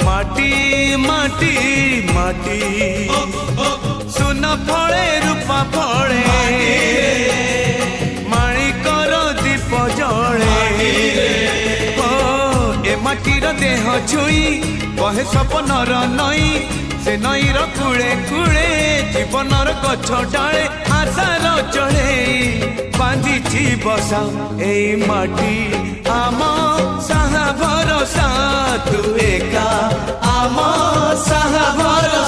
माटी माटी माटी सुन फले रूपा फले माणिकर दीप जले ए माटीर देह छुई कहे सपनर नई से नईर कूले कूले जीवनर गछ डाले आशार चढ़े बांधी बसा ए माटी आम साहा भरोसा तू एका आम साहा भरोसा।